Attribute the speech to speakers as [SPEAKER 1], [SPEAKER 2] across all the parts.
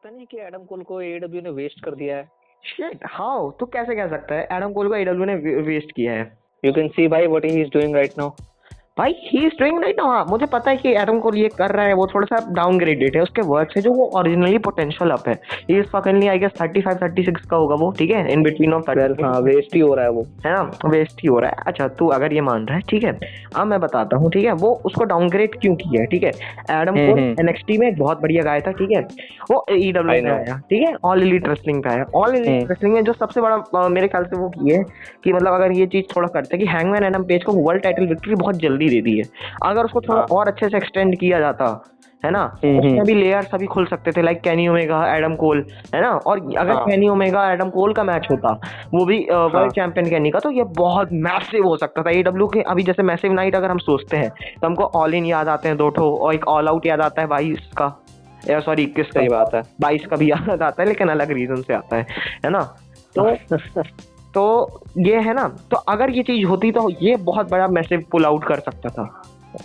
[SPEAKER 1] लगता नहीं कि एडम कोल को एडब्ल्यू ने वेस्ट कर दिया है?
[SPEAKER 2] शिट हाउ, तू कैसे कह सकता है एडम कोल को एडब्ल्यू ने वेस्ट किया है?
[SPEAKER 1] यू कैन सी भाई what he is doing right now.
[SPEAKER 2] भाई he is doing right now. हाँ मुझे पता है कि एडम कोल ये कर रहा है, वो थोड़ा सा डाउनग्रेडेड है उसके वर्क से, जो वो ओरिजिनली पोटेंशियल अप है। ही इज फकिंगली आई गेस 35 36 का होगा वो, ठीक है, इन बिटवीन ऑफ 30।
[SPEAKER 1] हाँ वेस्ट ही हो रहा है वो,
[SPEAKER 2] है ना, वेस्ट ही हो रहा है। अच्छा तू अगर ये मान रहा है, ठीक है, अब मैं बताता हूँ, ठीक है, वो उसको डाउनग्रेड क्यों किया है। ठीक है, एडम कोल एनएक्सटी में एक बहुत बढ़िया गाय था, ठीक है, वो एईडब्ल्यू में आया, ठीक है, ऑल एलीट रेसलिंग पे आया। ऑल एलीट रेसलिंग में जो सबसे बड़ा मेरे ख्याल से वो किए कि मतलब अगर ये चीज थोड़ा करते कि हैंगमैन एडम पेज को वर्ल्ड टाइटल विक्ट्री बहुत जल्दी दे दी है, अगर उसको थोड़ा और अच्छे से एक्सटेंड किया जाता, है ना, उसमें भी लेयर्स अभी खुल सकते थे, like Kenny Omega Adam Cole, है ना। और अगर केनी ओमेगा एडम कोल का मैच होता, वो भी वर्ल्ड चैंपियन केनी का, तो ये बहुत मैसिव हो सकता था एडब्ल्यू के। अभी जैसे मैसिव नाइट अगर हम सोचते हैं तो हमको ऑल इन याद आते हैं 2 ठो, और एक ऑल आउट याद आता है 22 का, या सॉरी 21 का,
[SPEAKER 1] सही बात है,
[SPEAKER 2] 22 का भी याद आता है, लेकिन अलग रीजन से आता है ना। तो ये है ना, तो अगर ये चीज होती तो ये बहुत बड़ा मैसिव पुल आउट कर सकता था।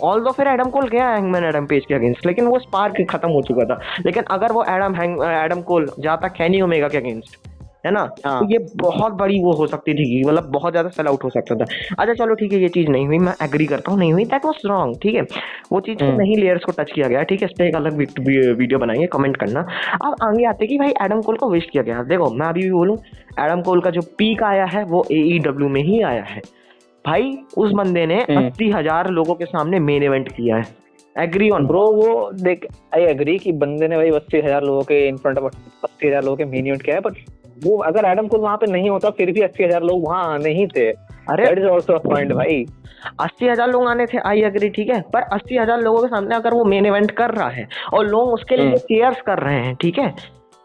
[SPEAKER 2] ऑल दो फिर एडम कोल गया हैंगमैन एडम पेज के अगेंस्ट, लेकिन वो स्पार्क खत्म हो चुका था। लेकिन अगर वो एडम कोल जाता केनी ओमेगा के अगेंस्ट, है ना, तो ये बहुत बड़ी वो हो सकती थी, मतलब बहुत ज्यादा सेल आउट हो सकता था। अच्छा चलो ठीक है, ये चीज नहीं हुई, मैं एग्री करता हूँ, नहीं हुई, दैट वाज रॉन्ग, ठीक है, वो चीज को नहीं, लेयर्स को टच किया गया, ठीक है, इस पे एक अलग वीडियो बनाएंगे, कमेंट करना। अब आगे आते कि भाई एडम कोल को वेस्ट किया गया। देखो मैं अभी भी बोलूं, एडम कोल का जो पीक आया है वो एईडब्ल्यू में ही आया है भाई। उस बंदे ने 80,000 लोगों के सामने मेन इवेंट किया है। Agree on
[SPEAKER 1] bro? वो देख, आई एग्री कि बंदे ने भाई 80,000 लोगों के इन फ्रंट ऑफ 80,000 लोगों के मेन इवेंट किया है, बट वो अगर एडम कोल वहां पे नहीं होता फिर भी 80,000 लोग वहां आने ही थे।
[SPEAKER 2] अरे
[SPEAKER 1] that is also a point भाई।
[SPEAKER 2] 80,000 लोग आने थे, आई एग्री, ठीक है, पर 80,000 लोगों के सामने अगर वो मेन इवेंट कर रहा है और लोग उसके लिए केयर्स कर रहे हैं, ठीक है,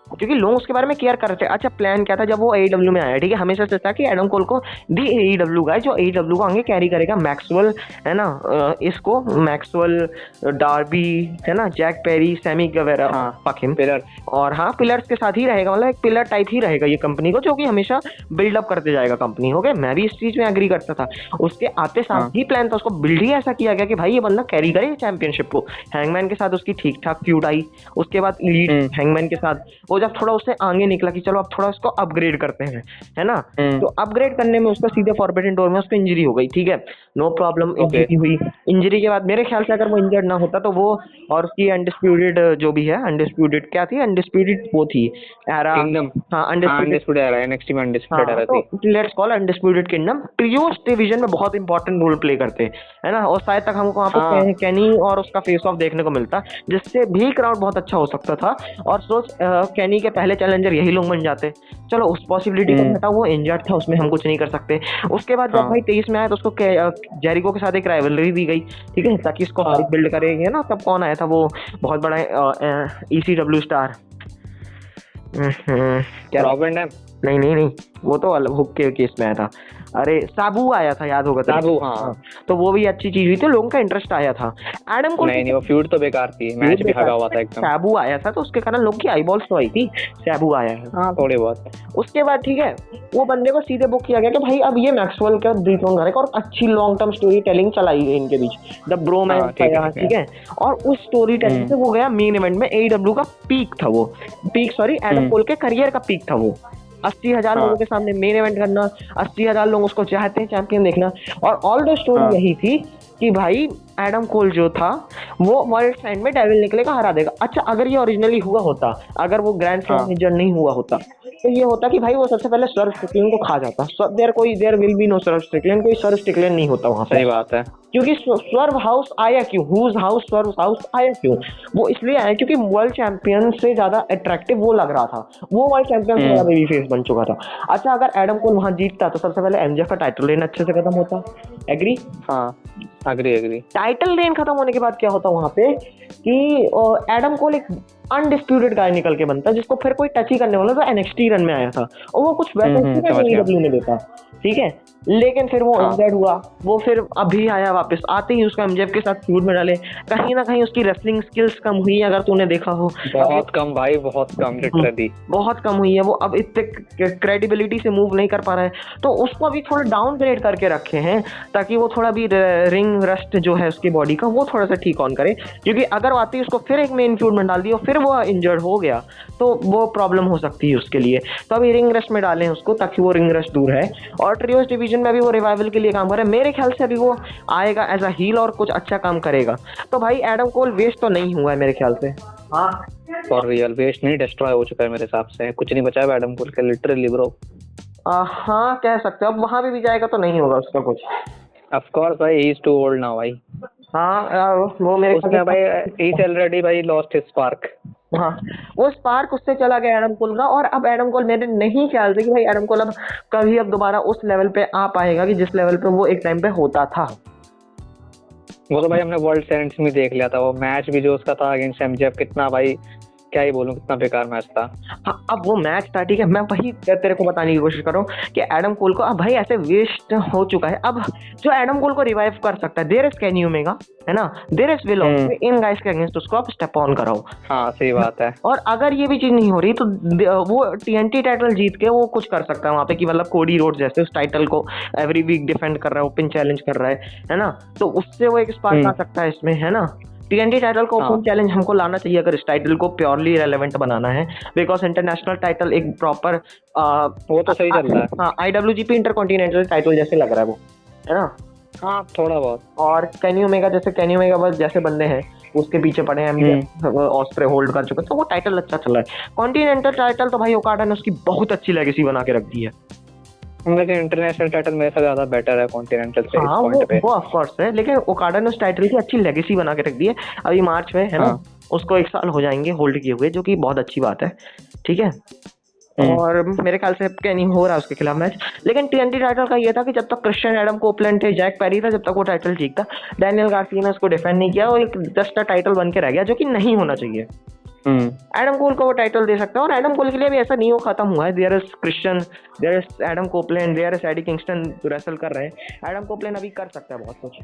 [SPEAKER 2] क्योंकि लोग उसके बारे में केयर कर रहे थे। अच्छा प्लान क्या था जब वो एईडब्ल्यू में आया, ठीक है, हमेशा से था कि एडम कोल को दी एईडब्ल्यू गाय जो एईडब्ल्यू को आगे कैरी करेगा, मैक्सवेल, है ना, इसको मैक्सवेल, डार्बी, है ना, Jack Perry, Sammy Guevara, fucking pillar, और हाँ पिलर्स के साथ ही रहेगा, मतलब एक पिलर टाइप ही रहेगा ये कंपनी को, जो कि हमेशा बिल्डअप करते जाएगा कंपनी। हो गया, मैं भी इस चीज में एग्री करता था। उसके आते साथ ही प्लान था, उसको बिल्ड ही ऐसा किया गया कि भाई ये बंदा कैरी करे चैंपियनशिप को। हैंगमैन के साथ उसकी ठीक ठाक फ्यूड आई, उसके बाद लीड हैंगमैन के साथ वो जब थोड़ा उससे आगे निकला कि चलो अब थोड़ा उसको अपग्रेड करते हैं, है ना, तो अपग्रेड करने में उसका सीधे फॉरबिडन डोर में उसको इंजरी हो गई, ठीक है, नो प्रॉब्लम, इंजरी हुई। इंजरी के बाद मेरे ख्याल से अगर वो इंजर्ड ना होता तो वो और उसकी अनडिस्प्यूटेड जो भी है, अनडिस्प्यूटेड क्या थी, अनडिस्प्यूटेड वो थी एरा,
[SPEAKER 1] किंगडम,
[SPEAKER 2] हाँ अनडिस्प्यूटेड एरा,
[SPEAKER 1] एनएक्सटी में अनडिस्प्यूटेड एरा थी,
[SPEAKER 2] let's call undisputed kingdom. ट्रियोस division में बहुत इंपॉर्टेंट रोल प्ले करते हैं, है ना, और शायद तक हमको वहाँ पे केनी और उसका फेस ऑफ देखने को मिलता, जिससे भी क्राउड बहुत अच्छा हो सकता था। और सोच केनी के पहले चैलेंजर यही लोग बन जाते। चलो उस पॉसिबिलिटी को हटा, वो इंजर्ड था, उसमें हम कुछ नहीं कर सकते। उसके बाद जब भाई 23 में आया तो उसको जेरिको के साथ एक राइवलरी दी गई, ठीक है, ताकि इसको बिल्ड करेंगे ना। तब कौन आया था वो बहुत बड़ा ECW स्टार, क्या रॉबिन डैम? नहीं वो तो अलग हुक के केस में आया था। अरे साबू आया था, याद होगा साबू, हाँ, तो वो भी अच्छी चीज हुई थी, लोगों का इंटरेस्ट आया था। एडम को
[SPEAKER 1] नहीं वो फ्यूड तो बेकार थी, मैच भी हगा हुआ था एकदम।
[SPEAKER 2] साबू आया था तो उसके कारण लोग की आईबॉल्स तो आई थी, साबू आया है,
[SPEAKER 1] हाँ थोड़ी बहुत।
[SPEAKER 2] उसके बाद ठीक है, वो बंदे को सीधे बुक किया गया कि भाई अब ये मैक्सवेल का डिथ्रोन करेगा, और अच्छी लॉन्ग टर्म स्टोरी टेलिंग चलाई गई इनके बीच, द ब्रोमैंस, ठीक है, और उस स्टोरी टेलिंग से वो गया मेन इवेंट में। एईडब्ल्यू का पीक था वो, पीक सॉरी एडम कोल के करियर का पीक था वो। 80,000 लोगों के सामने मेन इवेंट करना, 80,000 लोग उसको चाहते हैं चैंपियन देखना। और ऑल द स्टोरी यही थी कि भाई एडम कोल जो था वो वर्ल्ड फाइनल में डेविल निकले का हरा देगा। अच्छा अगर ये ओरिजिनली हुआ होता, अगर वो ग्रैंड स्लैम इंजर्ड नहीं हुआ होता, तो ये होता कि भाई वो सबसे पहले सर्व स्ट्रिकलैंड को खा जाता। There will be no serve Strickland, कोई सर्व स्ट्रिकलैंड नहीं होता वहां पे।
[SPEAKER 1] सही बात है, क्योंकि
[SPEAKER 2] स्वर्व हाउस आया क्यों, हुज हाउस स्वर्व हाउस आया क्यों, वो इसलिए आया क्योंकि वर्ल्ड चैंपियन से ज्यादा अट्रैक्टिव वो लग रहा था, वो वर्ल्ड चैंपियन से ज्यादा बेबी फेस बन चुका था। अच्छा अगर एडम कोल वहां जीतता तो सबसे पहले एमजेफ का टाइटल रेन अच्छे से खत्म होता। एग्री?
[SPEAKER 1] हाँ एग्री।
[SPEAKER 2] टाइटल रेन खत्म होने के बाद क्या होता वहां पे कि एडम कोल एक अनडिस्प्यूटेड गाय निकल के बनता, जिसको फिर कोई टच ही करने वाला था। एनएक्सटी रन में आया था और वो कुछ वैसा एईडब्ल्यू में देता, ठीक है, लेकिन फिर वो इंजर्ड हुआ, वो फिर अभी आया वापस, आते ही उसका एमजेफ के साथ फ्यूड में डाले। कहीं ना कहीं उसकी रेसलिंग स्किल्स कम हुई, अगर तूने देखा हो,
[SPEAKER 1] बहुत कम भाई, बहुत कम, लिटरली
[SPEAKER 2] बहुत कम हुई है। वो अब इतने क्रेडिबिलिटी से मूव नहीं कर पा रहा है, तो उसको अभी थोड़ा डाउनग्रेड करके रखे हैं ताकि वो थोड़ा भी रिंग रस्ट जो है उसकी बॉडी का वो थोड़ा सा ठीक ऑन करे। क्योंकि अगर आती है उसको फिर एक मेन फ्यूड में डाल दिया फिर वो इंजर्ड हो गया तो वो प्रॉब्लम हो सकती है उसके लिए। तो अभी रिंग रस्ट में डालें उसको ताकि वो रिंग रस्ट दूर है। और ट्रियोस डिवीजन में अभी वो रिवाइवल के लिए काम कर रहा है, मेरे ख्याल से अभी वो आएगा एज अ हील और कुछ अच्छा काम करेगा। तो भाई एडम कोल वेस्ट तो नहीं हुआ है मेरे ख्याल से। हाँ
[SPEAKER 1] फॉर रियल वेस्ट नहीं, डिस्ट्रॉय हो चुका है मेरे हिसाब से, कुछ नहीं बचा है एडम कोल के लिटरली ब्रो।
[SPEAKER 2] हाँ कह सकते हो, अब वहां भी जाएगा तो नहीं होगा उसका कुछ।
[SPEAKER 1] ऑफ कोर्स भाई, he is too old now भाई।
[SPEAKER 2] हाँ वो मेरे
[SPEAKER 1] उसने भाई ही इज ऑलरेडी भाई लॉस्ट हिज स्पार्क।
[SPEAKER 2] हाँ वो स्पार्क उससे चला गया एडम कोल का। और अब एडम कोल मेरे नहीं ख्याल से कि भाई एडम कोल अब कभी अब दोबारा उस लेवल पे आ पाएगा कि जिस लेवल पे वो एक टाइम पे होता था।
[SPEAKER 1] वो तो भाई हमने वर्ल्ड सीरीज में देख लिया था, वो मैच भी जो उसका था अगेंस्ट एमजेफ, कितना भाई क्या ही बोलूं, कितना बेकार मैच था।
[SPEAKER 2] हाँ अब वो मैच था ठीक है, मैं वही तेरे को बताने की कोशिश कर रहा हूँ कि एडम कोल को अब भाई ऐसे वेस्ट हो चुका है। अब जो एडम कोल को रिवाइव कर सकता है, देयर इज कैन ओमेगा है ना, there is will in guys के अगेंस्ट उसको आप स्टेप ऑन कराओ।
[SPEAKER 1] हाँ सही बात है।
[SPEAKER 2] और अगर ये भी चीज नहीं हो रही तो वो टीएनटी टाइटल जीत के वो कुछ कर सकता है वहां पे कि मतलब कोडी रोड जैसे उस टाइटल को एवरी वीक डिफेंड कर रहा है, ओपन चैलेंज कर रहा है ना, तो उससे वो एक स्पार्क आ सकता है इसमें है ना। टीएनटी टाइटल को ओपन चैलेंज हमको लाना चाहिए अगर इस टाइटल को प्योरली रेलेवेंट बनाना है, बिकॉज इंटरनेशनल टाइटल एक प्रॉपर
[SPEAKER 1] वो तो सही चल रहा है।
[SPEAKER 2] हाँ आईडब्ल्यूजीपी इंटरकॉन्टिनेंटल टाइटल जैसे लग रहा है वो है ना।
[SPEAKER 1] हाँ थोड़ा बहुत।
[SPEAKER 2] और कैनी ओमेगा बस जैसे बंदे हैं उसके पीछे पड़े हैं, ऑस्प्रे होल्ड कर चुके, तो वो टाइटल अच्छा चल रहा है। कॉन्टिनेंटल टाइटल तो भाई ओकाडा ने उसकी बहुत अच्छी लेगेसी बना के रख दी है,
[SPEAKER 1] लेकिन इंटरनेशनल टाइटल मेरे से ज्यादा बेटर है कॉन्टिनेंटल से।
[SPEAKER 2] हाँ वो ऑफ कोर्स है, लेकिन ओकाडा ने उस टाइटल की अच्छी लेगेसी बना के रख दी है। अभी मार्च में है ना, उसको 1 साल हो जाएंगे होल्ड किए हुए, जो कि बहुत अच्छी बात है ठीक है। और मेरे ख्याल से नहीं हो रहा उसके खिलाफ मैच। लेकिन टीएनटी टाइटल का ये था कि जब तक क्रिश्चियन एडम कोपलैंड थे, जैक पेरी था, जब तक वो टाइटल जीतता, डैनियल गार्सिया ने उसको डिफेंड नहीं किया, वो एक जस्ट टाइटल बन के रह गया, जो कि नहीं होना चाहिए। एडम कोल को वो टाइटल दे सकता है, और एडम कोल के लिए भी ऐसा नहीं हो खत्म हुआ है। There is Christian, there is Adam Copeland, there is Eddie Kingston wrestle कर रहे हैं, एडम कोपलैंड अभी कर सकता है बहुत कुछ।